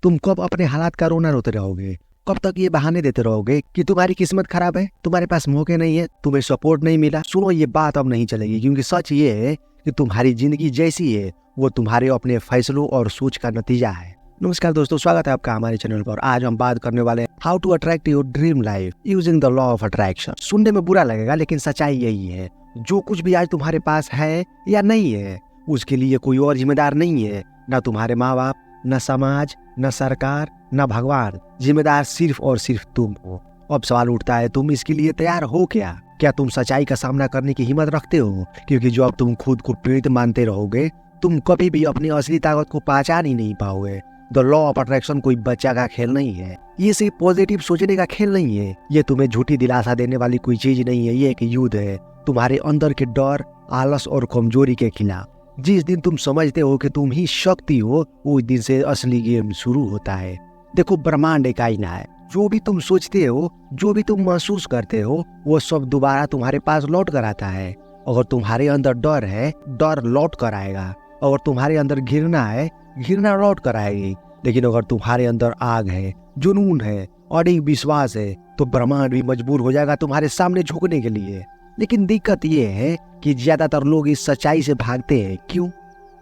तुम कब अपने हालात का रोना रोते रहोगे? कब तक ये बहाने देते रहोगे कि तुम्हारी किस्मत खराब है, तुम्हारे पास मौके नहीं है, तुम्हें सपोर्ट नहीं मिला? सुनो, ये बात अब नहीं चलेगी, क्योंकि सच ये है कि तुम्हारी जिंदगी जैसी है वो तुम्हारे अपने फैसलों और सोच का नतीजा है। नमस्कार दोस्तों, स्वागत है आपका हमारे चैनल पर। आज हम बात करने वाले हैं how to attract your dream life using the law of attraction. सुनने में बुरा लगेगा, लेकिन सच्चाई यही है। जो कुछ भी आज तुम्हारे पास है या नहीं है, उसके लिए कोई और जिम्मेदार नहीं है। न तुम्हारे माँ बाप, न समाज, न सरकार, न भगवान। जिम्मेदार सिर्फ और सिर्फ तुम हो। अब सवाल उठता है, तुम इसके लिए तैयार हो क्या? क्या तुम सच्चाई का सामना करने की हिम्मत रखते हो? क्योंकि जो अब तुम खुद को पीड़ित मानते रहोगे, तुम कभी भी अपनी असली ताकत को पहचान ही नहीं पाओगे। द लॉ ऑफ अट्रैक्शन कोई बच्चा का खेल नहीं है। ये सिर्फ पॉजिटिव सोचने का खेल नहीं है। ये तुम्हें झूठी दिलासा देने वाली कोई चीज नहीं है। ये एक युद्ध है तुम्हारे अंदर के डर, आलस और कमजोरी के खिलाफ। जिस दिन तुम समझते हो कि तुम ही शक्ति हो, उस दिन से असली गेम शुरू होता है। देखो, ब्रह्मांड एक आईना है। जो भी तुम सोचते हो, जो भी तुम महसूस करते हो, वो सब दोबारा तुम्हारे पास लौट कर आता है। अगर तुम्हारे अंदर डर है, डर लौट कर आएगा। अगर तुम्हारे अंदर घृणा है, घृणा लौट कर आएगी। लेकिन अगर तुम्हारे अंदर आग है, जुनून है और एक विश्वास है, तो ब्रह्मांड भी मजबूर हो जाएगा तुम्हारे सामने झुकने के लिए। लेकिन दिक्कत ये है कि ज्यादातर लोग इस सच्चाई से भागते हैं। क्यों?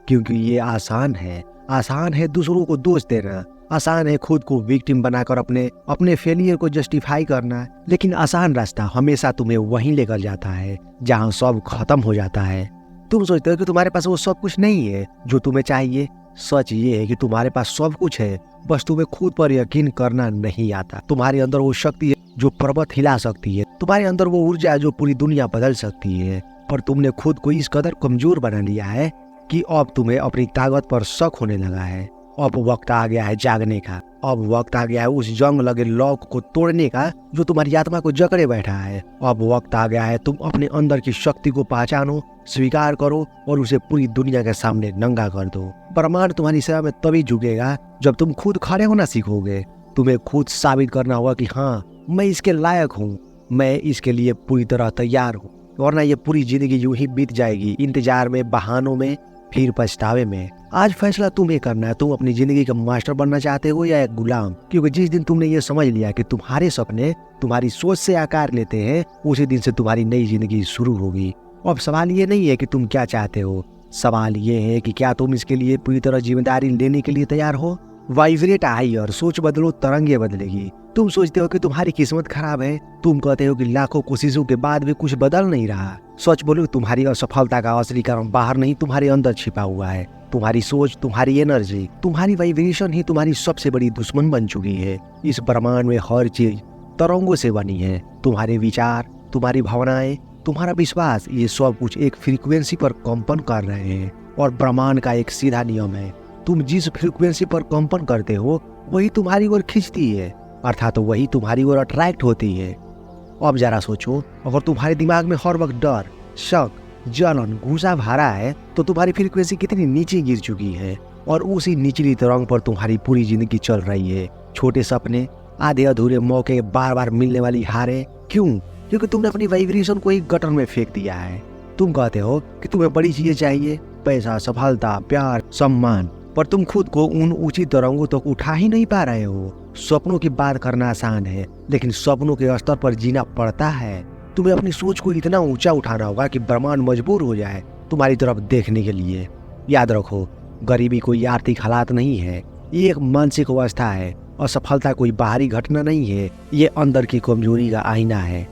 क्योंकि ये आसान है। आसान है दूसरों को दोष देना, आसान है खुद को विक्टिम बनाकर अपने फेलियर को जस्टिफाई करना। लेकिन आसान रास्ता हमेशा तुम्हें वहीं लेकर जाता है जहां सब खत्म हो जाता है। तुम सोचते हो कि तुम्हारे पास वो सब कुछ नहीं है जो तुम्हें चाहिए। सच ये है कि तुम्हारे पास सब कुछ है, बस तुम्हें खुद पर यकीन करना नहीं आता। तुम्हारे अंदर वो शक्ति है जो पर्वत हिला सकती है। तुम्हारे अंदर वो ऊर्जा है जो पूरी दुनिया बदल सकती है। पर तुमने खुद को इस कदर कमजोर बना लिया है कि अब तुम्हें अपनी ताकत पर शक होने लगा है। अब वक्त आ गया है जागने का। अब वक्त आ गया है उस जंग लगे लॉक को तोड़ने का जो तुम्हारी आत्मा को जकड़े बैठा है। अब वक्त आ गया है तुम अपने अंदर की शक्ति को पहचानो, स्वीकार करो और उसे पूरी दुनिया के सामने नंगा कर दो। ब्रह्मांड तुम्हारी सेवा में तभी झुकेगा जब तुम खुद खड़े होना सीखोगे। तुम्हें खुद साबित करना होगा कि हाँ, मैं इसके लायक हूँ, मैं इसके लिए पूरी तरह तैयार हूँ। वरना ये पूरी जिंदगी यूं ही बीत जाएगी, इंतजार में, बहानों में, फिर पछतावे में। आज फैसला तुम्हें करना है, तुम अपनी जिंदगी का मास्टर बनना चाहते हो या एक गुलाम। क्योंकि जिस दिन तुमने ये समझ लिया कि तुम्हारे सपने तुम्हारी सोच से आकार लेते हैं, उसी दिन से तुम्हारी नई जिंदगी शुरू होगी। अब सवाल ये नहीं है कि तुम क्या चाहते हो, सवाल ये है कि क्या तुम इसके लिए पूरी तरह जिम्मेदारी लेने के लिए तैयार हो। वाइब्रेट हायर, सोच बदलो, तरंगे बदलेगी। तुम सोचते हो कि तुम्हारी किस्मत खराब है, तुम कहते हो कि लाखों कोशिशों के बाद भी कुछ बदल नहीं रहा। सच बोलो, तुम्हारी असफलता का असली कारण बाहर नहीं, तुम्हारे अंदर छिपा हुआ है। तुम्हारी सोच, तुम्हारी एनर्जी, तुम्हारी वाइब्रेशन ही तुम्हारी सबसे बड़ी दुश्मन बन चुकी है। इस ब्रह्मांड में हर चीज तरंगों से बनी है। तुम्हारे विचार, तुम्हारी भावनाएं, तुम्हारा विश्वास, ये सब कुछ एक फ्रीक्वेंसी पर कंपन कर रहे हैं। और ब्रह्मांड का एक सीधा नियम है, तुम जिस फ्रीक्वेंसी पर कंपन करते हो वही तुम्हारी ओर खींचती है, अर्थात वही तुम्हारी ओर अट्रैक्ट होती है। अब जरा सोचो, अगर तुम्हारे दिमाग में हर वक्त डर, शक, जलन, गुस्सा भरा है, तो तुम्हारी फ्रीक्वेंसी कितनी नीचे गिर चुकी है। और उसी निचली तरंग पर तुम्हारी पूरी जिंदगी चल रही है। छोटे सपने, आधे अधूरे मौके, बार बार मिलने वाली हारें। क्यों? क्योंकि तुमने अपनी वाइब्रेशन को एक गटर में फेंक दिया है। तुम कहते हो कि तुम्हें बड़ी चीजें चाहिए, पैसा, सफलता, प्यार, सम्मान, पर तुम खुद को उन ऊंची तरंगों तक उठा ही नहीं पा रहे हो। सपनों की बात करना आसान है, लेकिन सपनों के स्तर पर जीना पड़ता है। तुम्हें अपनी सोच को इतना ऊंचा उठाना होगा कि ब्रह्मांड मजबूर हो जाए तुम्हारी तरफ देखने के लिए। याद रखो, गरीबी कोई आर्थिक हालात नहीं है, ये एक मानसिक अवस्था है। असफलता कोई बाहरी घटना नहीं है, ये अंदर की कमजोरी का आईना है।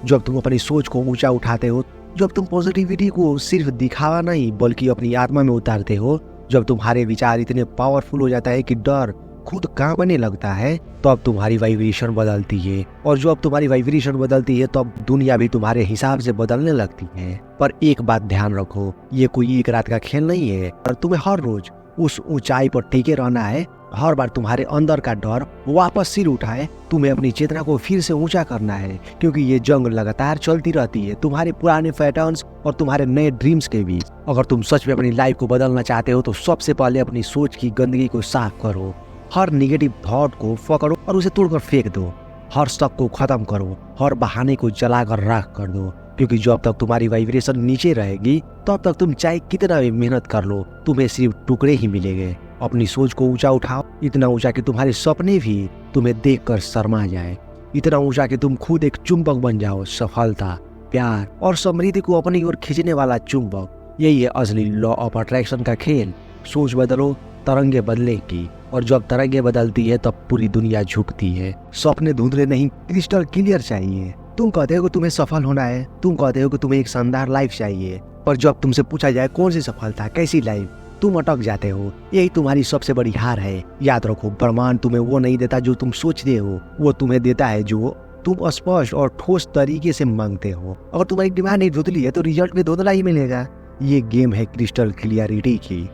जब तुम अपनी सोच को ऊंचा उठाते हो, जब तुम पॉजिटिविटी को सिर्फ दिखावा नहीं बल्कि अपनी आत्मा में उतारते हो, जब तुम्हारे विचार इतने पावरफुल हो जाता है कि डर खुद कांपने लगता है, तो अब तुम्हारी वाइब्रेशन बदलती है। और जो अब तुम्हारी वाइब्रेशन बदलती है, तो अब दुनिया भी तुम्हारे हिसाब से बदलने लगती है। पर एक बात ध्यान रखो, ये कोई एक रात का खेल नहीं है और तुम्हें हर रोज उस ऊंचाई पर टिके रहना है। हर बार तुम्हारे अंदर का डर वापस सिर उठाए, तुम्हें अपनी चेतना को फिर से ऊंचा करना है। क्योंकि ये जंग लगातार चलती रहती है, तुम्हारे पुराने पैटर्न्स और तुम्हारे नए ड्रीम्स के बीच। अगर तुम सच में अपनी लाइफ को बदलना चाहते हो, तो सबसे पहले अपनी सोच की गंदगी को साफ करो। हर नेगेटिव थॉट को पकड़ो और उसे तोड़कर फेंक दो। हर शक को खत्म करो, हर बहाने को जलाकर राख कर दो। क्योंकि जब तक तुम्हारी वाइब्रेशन नीचे रहेगी, तब तक तुम चाहे कितना भी मेहनत कर लो, तुम्हें सिर्फ टुकड़े ही मिलेंगे। अपनी सोच को ऊंचा उठाओ, इतना ऊंचा कि तुम्हारे सपने भी तुम्हें देखकर शर्मा जाए, इतना ऊंचा कि तुम खुद एक चुंबक बन जाओ, सफलता, प्यार और समृद्धि को अपनी ओर खींचने वाला चुंबक। यही है असली लॉ ऑफ अट्रैक्शन का खेल। सोच बदलो, तरंगे बदलेंगी, और जब तरंगे बदलती है तब पूरी दुनिया झुकती है। सपने धुंधले नहीं, क्रिस्टल क्लियर चाहिए। तुम कहते हो कि तुम्हें सफल होना है, तुम कहते हो कि तुम्हें एक शानदार लाइफ चाहिए, पर जब तुमसे पूछा जाए कौन सी सफलता, कैसी लाइफ, तुम अटक जाते हो। यही तुम्हारी सबसे बड़ी हार है। याद रखो, ब्रह्मांड तुम्हें वो नहीं देता जो तुम सोचते हो, वो तुम्हें देता है जो तुम स्पष्ट और ठोस तरीके से मांगते हो। अगर तुम्हारी डिमांड नहीं धुंधली है तो रिजल्ट भी धुंधला ही मिलेगा। ये गेम है क्रिस्टल क्लियरिटी की।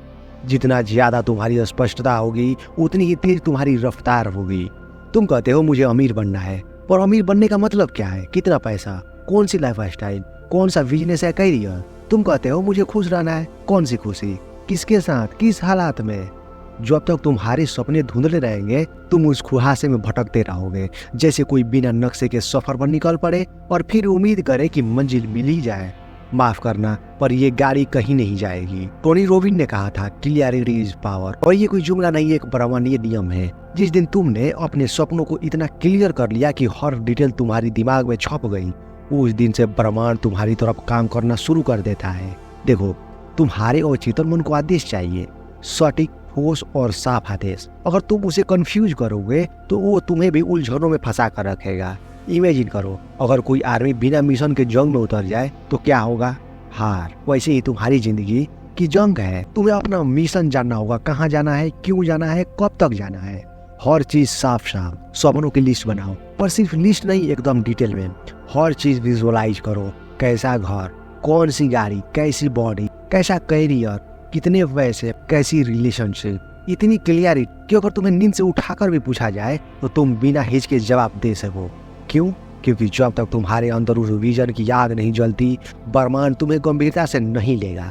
जितना ज्यादा तुम्हारी स्पष्टता होगी उतनी ही तेज तुम्हारी रफ्तार होगी। तुम कहते हो मुझे अमीर बनना है, पर अमीर बनने का मतलब क्या है? कितना पैसा, कौन सी लाइफ स्टाइल, कौन सा बिजनेस है, करियर? तुम कहते हो मुझे खुश रहना है, कौन सी खुशी, किसके साथ, किस हालात में? जब तक तुम्हारे सपने धुंधले रहेंगे तुम उस खुहासे में भटकते रहोगे, जैसे कोई बिना नक्शे के सफर पर निकल पड़े और फिर उम्मीद करे कि मंजिल मिल ही जाए। माफ करना, पर ये गाड़ी कहीं नहीं जाएगी। टोनी रॉबिन्स ने कहा था, क्लियरिटी इज पावर। और ये कोई जुमला नहीं, एक ब्रह्मांडीय नियम है। जिस दिन तुमने अपने सपनों को इतना क्लियर कर लिया कि हर डिटेल तुम्हारी दिमाग में छप गई, उस दिन से ब्रह्मांड तुम्हारी तरफ काम करना शुरू कर देता है। देखो, तुम्हारे अवचेतन मन को आदेश चाहिए, सटीक, ठोस और साफ आदेश। अगर तुम उसे कंफ्यूज करोगे तो वो तुम्हें भी उलझनों में फंसा कर रखेगा। इमेजिन करो, अगर कोई आर्मी बिना मिशन के जंग में उतर जाए तो क्या होगा? हार। वैसे ही तुम्हारी जिंदगी की जंग है। तुम्हें अपना मिशन जानना होगा, कहाँ जाना है, क्यों जाना है, कब तक जाना है। हर चीज साफ साफ, सपनों की लिस्ट बनाओ, पर सिर्फ लिस्ट नहीं, एकदम डिटेल में। हर चीज विजुअलाइज करो, कैसा घर, कौन सी गाड़ी, कैसी बॉडी, कैसा करियर, कितने पैसे, कैसी रिलेशनशिप। इतनी क्लियरिटी कि अगर तुम्हें नींद से उठाकर भी पूछा जाए तो तुम बिना हिचके जवाब दे सको। क्यों? क्योंकि जब तक तुम्हारे अंदर उस विजन की आग नहीं जलती, ब्रह्मांड तुम्हें गंभीरता से नहीं लेगा।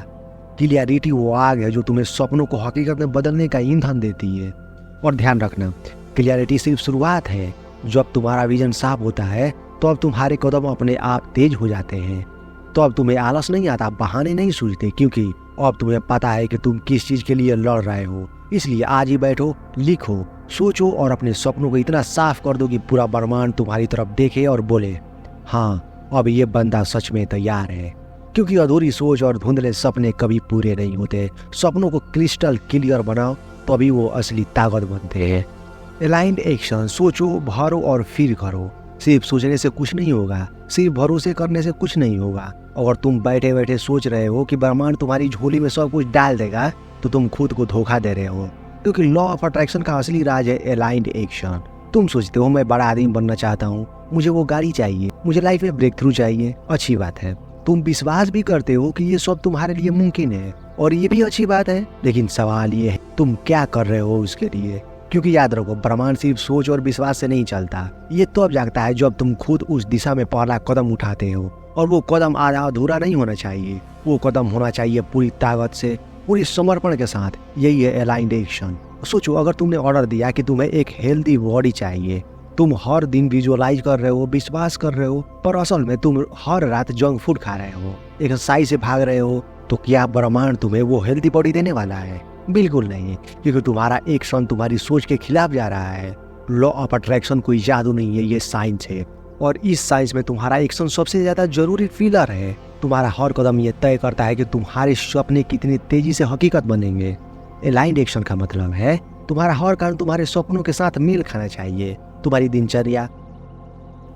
क्लियरिटी वो आग है जो तुम्हें सपनों को हकीकत में बदलने का ईंधन देती है। और ध्यान रखना, क्लियरिटी सिर्फ शुरुआत है। जब तुम्हारा विजन साफ होता है तो अब तुम्हारे कदम अपने आप तेज हो जाते हैं। तो अब तुम्हें आलस नहीं आता, बहाने नहीं सूझते, क्योंकि अब तुम्हें पता है कि तुम किस चीज के लिए लड़ रहे हो। इसलिए आज ही बैठो, लिखो, सोचो और अपने सपनों को इतना साफ कर दो कि पूरा ब्रह्मांड तुम्हारी तरफ देखे और बोले, हाँ, अब ये बंदा सच में तैयार है। क्योंकि अधूरी सोच और धुंधले सपने कभी पूरे नहीं होते। सपनों को क्रिस्टल क्लियर बनाओ, तभी वो असली ताकत बनते हैं। अलाइन्ड एक्शन, सोचो, भरो और फिर करो। सिर्फ सोचने से कुछ नहीं होगा, सिर्फ भरोसे करने से कुछ नहीं होगा। अगर तुम बैठे बैठे सोच रहे हो कि ब्रह्मांड तुम्हारी झोली में सब कुछ डाल देगा तो तुम खुद को धोखा दे रहे हो। क्योंकि लॉ ऑफ अट्रैक्शन का असली राज है अलाइन्ड एक्शन। तुम सोचते हो मैं बड़ा आदमी बनना चाहता हूँ, मुझे वो गाड़ी चाहिए, मुझे लाइफ में ब्रेक थ्रू चाहिए। अच्छी बात है, तुम विश्वास भी करते हो कि ये सब तुम्हारे लिए मुमकिन है, और ये भी अच्छी बात है। लेकिन सवाल ये है, तुम क्या कर रहे हो उसके लिए? क्योंकि याद रखो, ब्रह्मांड सिर्फ सोच और विश्वास से नहीं चलता। ये तो अब जागता है जब तुम खुद उस दिशा में पहला कदम उठाते हो। और वो कदम आधा अधूरा नहीं होना चाहिए, वो कदम होना चाहिए पूरी ताकत से, पूरी समर्पण के साथ। यही है अलाइन्ड एक्शन। सोचो, अगर तुमने ऑर्डर दिया कि तुम्हें एक हेल्दी बॉडी चाहिए, तुम हर दिन विजुअलाइज कर रहे हो, विश्वास कर रहे हो, पर असल में तुम हर रात जंक फूड खा रहे हो, एक्सरसाइज से भाग रहे हो, तो क्या ब्रह्मांड तुम्हें वो हेल्दी बॉडी देने वाला है? बिल्कुल नहीं, क्योंकि तुम्हारा एक्शन तुम्हारी सोच के खिलाफ जा रहा है। लॉ ऑफ अट्रैक्शन कोई जादू नहीं है, ये साइंस है। और इस साइंस में तुम्हारा एक्शन सबसे ज्यादा जरूरी फिलर है। तुम्हारा हर कदम ये तय करता है कि तुम्हारे सपने कितनी तेजी से हकीकत बनेंगे। अलाइन्ड एक्शन का मतलब है तुम्हारा हर काम तुम्हारे सपनों के साथ मेल खाना चाहिए। तुम्हारी दिनचर्या,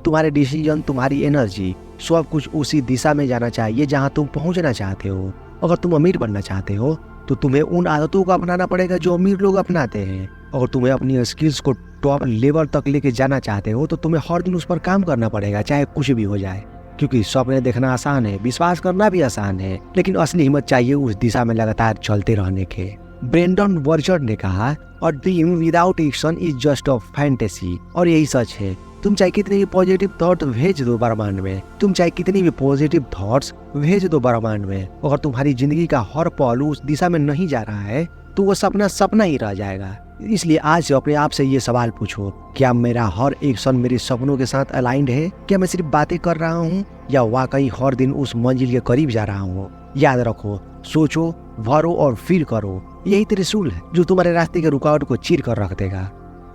तुम्हारे डिसीजन, तुम्हारी एनर्जी, सब कुछ उसी दिशा में जाना चाहिए जहां तुम पहुंचना चाहते हो। अगर तुम अमीर बनना चाहते हो तो तुम्हें उन आदतों को अपनाना पड़ेगा जो अमीर लोग अपनाते हैं। अगर तुम्हें अपनी स्किल्स को टॉप लेवल तक लेके जाना चाहते हो तो तुम्हें हर दिन उस पर काम करना पड़ेगा, चाहे कुछ भी हो जाए। क्योंकि सपने देखना आसान है, विश्वास करना भी आसान है, लेकिन असली हिम्मत चाहिए उस दिशा में लगातार चलते रहने के। ब्रेंडन वर्जर ने कहा, a dream without action is just a fantasy. और यही सच है। तुम चाहे कितने भी पॉजिटिव थॉट भेज दो ब्रह्मांड में, तुम चाहे कितनी भी पॉजिटिव थॉट्स भेज दो ब्रह्मांड में, अगर तुम्हारी जिंदगी का हर पहलू उस दिशा में नहीं जा रहा है तो वो सपना सपना ही रह जाएगा। इसलिए आज से अपने आप से ये सवाल पूछो, क्या मेरा हर एक्शन मेरे सपनों के साथ अलाइंड है? क्या मैं सिर्फ बातें कर रहा हूँ या वाकई हर दिन उस मंजिल के करीब जा रहा हूँ? याद रखो, सोचो, भरो और फिर करो। यही त्रिशूल है जो तुम्हारे रास्ते के रुकावट को चीर कर रख देगा।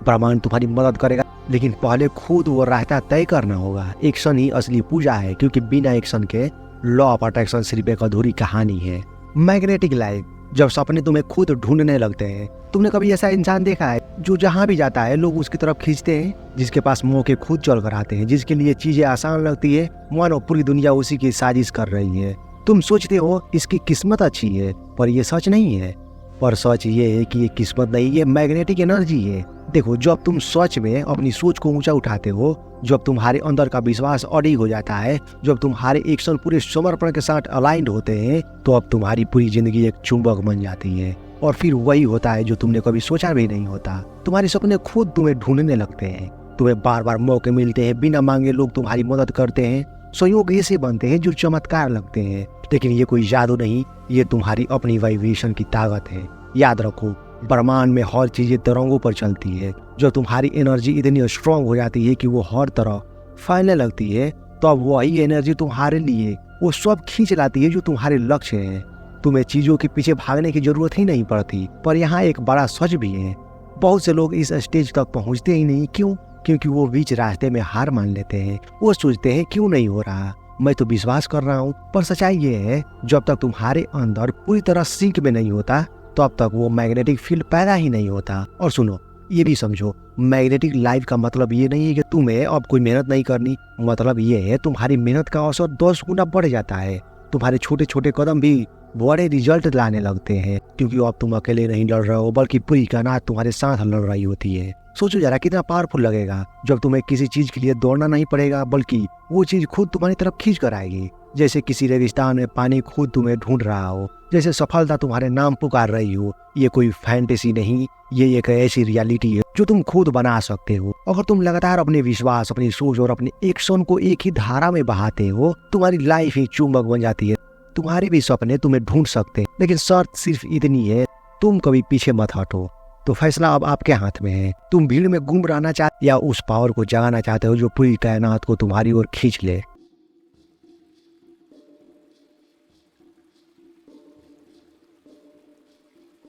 ब्रह्मांड तुम्हारी मदद करेगा, लेकिन पहले खुद वो रास्ता तय करना होगा। एक्शन ही असली पूजा है, क्योंकि बिना एक्शन के लॉ ऑफ अट्रैक्शन सिर्फ एक अधूरी कहानी है। मैग्नेटिक लाइफ, जब सपने तुम्हें खुद ढूंढने लगते हैं। तुमने कभी ऐसा इंसान देखा है जो जहां भी जाता है लोग उसकी तरफ खींचते हैं, जिसके पास मौके खुद चल कर आते हैं, जिसके लिए चीजें आसान लगती है, मानो पूरी दुनिया उसी की साजिश कर रही है। तुम सोचते हो इसकी किस्मत अच्छी है, पर यह सच नहीं है। पर सच ये है कि ये किस्मत नहीं, ये मैग्नेटिक एनर्जी है। देखो, जब तुम सच में अपनी सोच को ऊंचा उठाते हो, जब तुम्हारे अंदर का विश्वास अडिग हो जाता है, जब तुम्हारे एक्शन पूरे समर्पण के साथ अलाइंड होते हैं, तो अब तुम्हारी पूरी जिंदगी एक चुंबक बन जाती है। और फिर वही होता है जो तुमने कभी सोचा भी नहीं होता। तुम्हारे सपने खुद तुम्हें ढूंढने लगते हैं, तुम्हें बार बार मौके मिलते हैं, बिना मांगे लोग तुम्हारी मदद करते हैं, संयोग ऐसे बनते हैं जो चमत्कार लगते हैं। लेकिन ये कोई जादू नहीं, ये तुम्हारी अपनी वाइब्रेशन की ताकत है। याद रखो, ब्रह्मांड में हर चीजें तरंगों पर चलती है। जब तुम्हारी एनर्जी इतनी स्ट्रांग हो जाती है कि वो हर तरह फैलने लगती है, तो अब वही एनर्जी तुम्हारे लिए वो सब खींच लाती है जो तुम्हारे लक्ष्य है। तुम्हें चीजों के पीछे भागने की जरूरत ही नहीं पड़ती। पर यहाँ एक बड़ा सच भी है, बहुत से लोग इस स्टेज तक पहुँचते ही नहीं। क्यों? क्योंकि वो बीच रास्ते में हार मान लेते हैं। वो सोचते हैं क्यों नहीं हो रहा, मैं तो विश्वास कर रहा हूँ। पर सच्चाई ये है, जब तक तुम्हारे अंदर पूरी तरह सिंक में नहीं होता, तब तक वो मैग्नेटिक फील्ड पैदा ही नहीं होता। और सुनो, ये भी समझो, मैग्नेटिक लाइफ का मतलब ये नहीं है कि तुम्हें अब कोई मेहनत नहीं करनी। मतलब ये है तुम्हारी मेहनत का असर 10 गुना बढ़ जाता है। तुम्हारे छोटे छोटे कदम भी बड़े रिजल्ट लाने लगते हैं, क्योंकि अब तुम अकेले नहीं लड़ रहे हो, बल्कि पूरी कायनात तुम्हारे साथ लड़ रही होती है। सोचो जरा कितना पावरफुल लगेगा जब तुम्हें किसी चीज के लिए दौड़ना नहीं पड़ेगा, बल्कि वो चीज खुद तुम्हारी तरफ खींच कर आएगी। जैसे किसी रेगिस्तान में पानी खुद तुम्हें ढूंढ रहा हो, जैसे सफलता तुम्हारे नाम पुकार रही हो। ये कोई फैंटेसी नहीं, ये एक ऐसी रियलिटी है जो तुम खुद बना सकते हो। अगर तुम लगातार अपने विश्वास, अपनी सोच और अपने एक्शन को एक ही धारा में बहाते हो, तुम्हारी लाइफ ही चुंबक बन जाती है। तुम्हारे भी सपने तुम्हें ढूंढ सकते हैं, लेकिन शर्त सिर्फ इतनी है, तुम कभी पीछे मत हटो। तो फैसला अब आपके हाथ में है। तुम भीड़ में गुम रहना चाहते या उस पावर को जगाना चाहते हो जो पूरी कायनात को तुम्हारी ओर खींच ले।